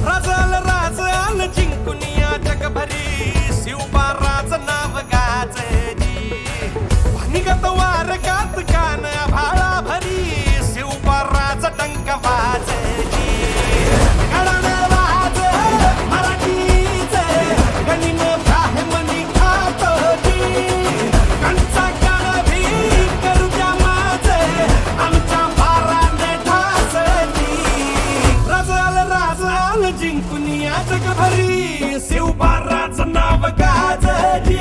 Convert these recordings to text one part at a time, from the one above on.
राजाल राज आल जिंकून या जगभरी शिवबाराच नाव गाजली निगत वार गात कान भाळा भरी शिवबाराच डंक वाजली घराणं वाज मराठीचे गणिन ब्राह्मणी खातोजी कंचा काळ भी करू द्या माझे आमच्या बाराने ठासली राज आल जिंकून या जगभरी शिवबाराचं नाव गाजली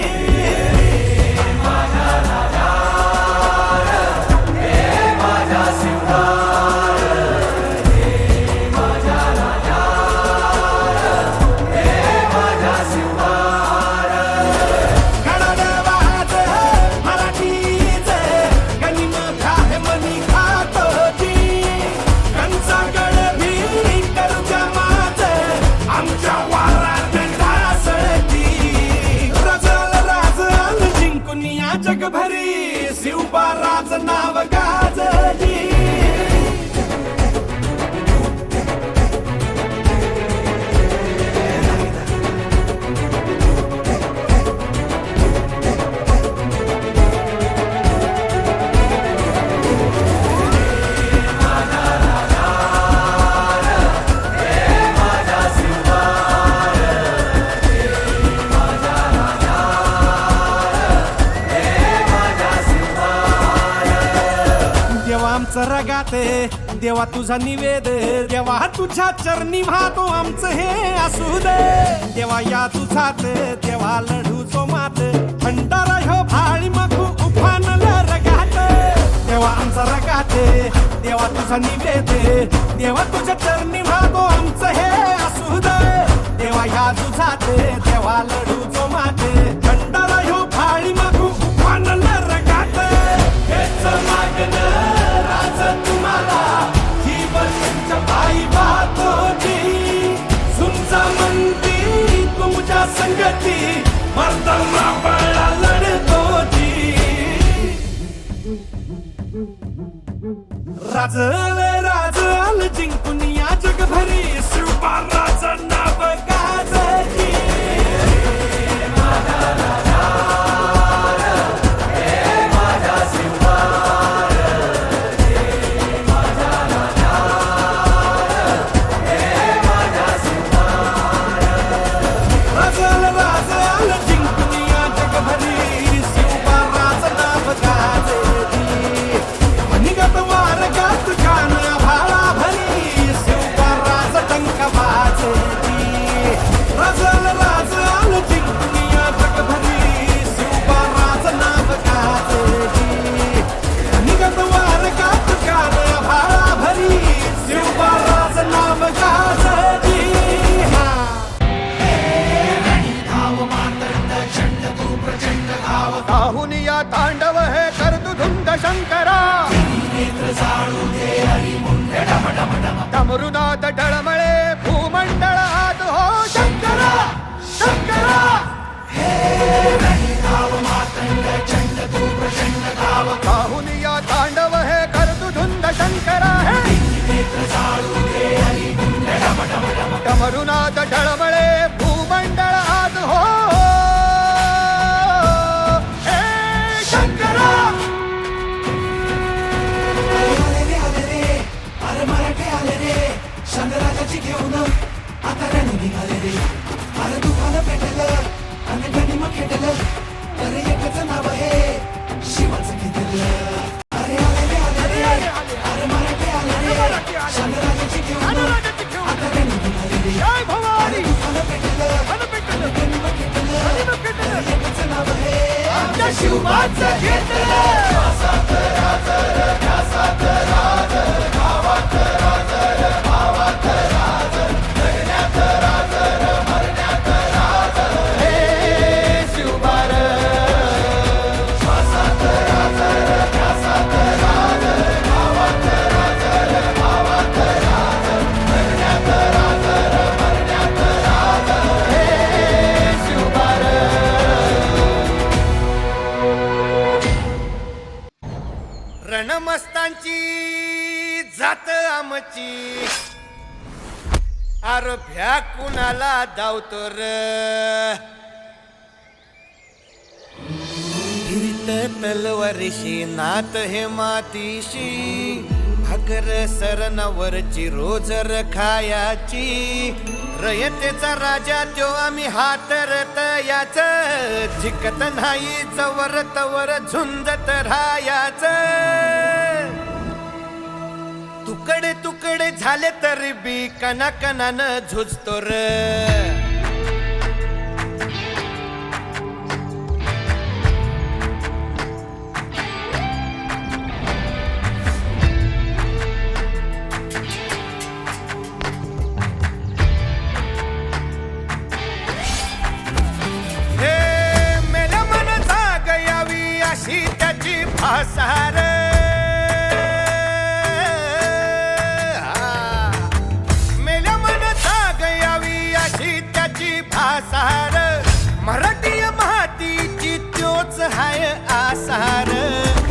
जगभरी शिवबाराचं नाव गाजली आमचं रगाते देवा तुझा निवेद देवा तुझ्या चरणी वाहतो आमचं हे असू दे देवा या तुझात देवा लढू जो मात भंडारा ह्यो भाळी मखू उफानला रगात देवा आमचा रगाते देवा तुझा निवेद देवा तुझ्या चरणी वाहतो आमचं हे असू दे देवा या तुझात देवा लढू जो मात भंडारा ह्यो भाळी मखू उफानला रगात हेच मागणं तुम्हाला जीवन पायी वाहतोजी सुमचा मंदी तुमच्या संगती मर्दमा बळा लढतोजी राज जिंकून या जगभरी शिवबाराचं नाव गाजली तांडव हे करतु धुंद शंकरा डमरुनाथ डळमळे भूमंडळ हात हो शंकरा शंकरा काहुनिया तांडव हे करतु धुंद शंकरा डमरुनाथ डळमळे भूमंडळ हात हो घेऊन आता रणी निघाले रे अरे दुखानं पेटलं आणि गणिम खेटलं अरे एकच नाव आहे शिवाचं घेतलं अरे आले रे अरे मराठे आले रे शंकराची घेऊन आता रणी निघाले रे अरे दुखानं पेटलं आणि गणिम खेटलं अरे एकच नाव आहे आमच्या शिवाचं घेतलं रणमस्तांची जात आमची अरे भ्या कुणाला धावतो र फिरत तलवारीशी नात हे मातीशी भाकर सरणावरची रोज खायाची रयतेचा राजा त्यो आम्ही हातरत याच जिकत नाही जवर तवर झुंजत राहायाच तुकडे तुकडे झाले तरी बी कणाकणानं झुजतो र त्याची फासार मेल्या मन जाग यावी अशी त्याची फासार मराठी मातीची त्योच हाय आसार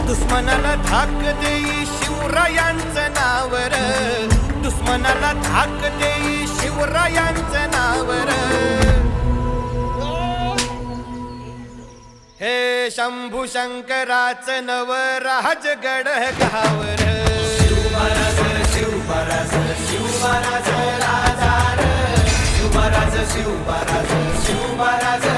दुश्मनाला धाक देई शिवरायांचं नावर दुश्मनाला धाक देई शिवरायांचं नावर हे शंभू शंकराचं नव राजगड गावर शिवमहाराज शिवमहाराज शिवमहाराज राजा शिवमहाराज शिवमहाराज शिवमहाराज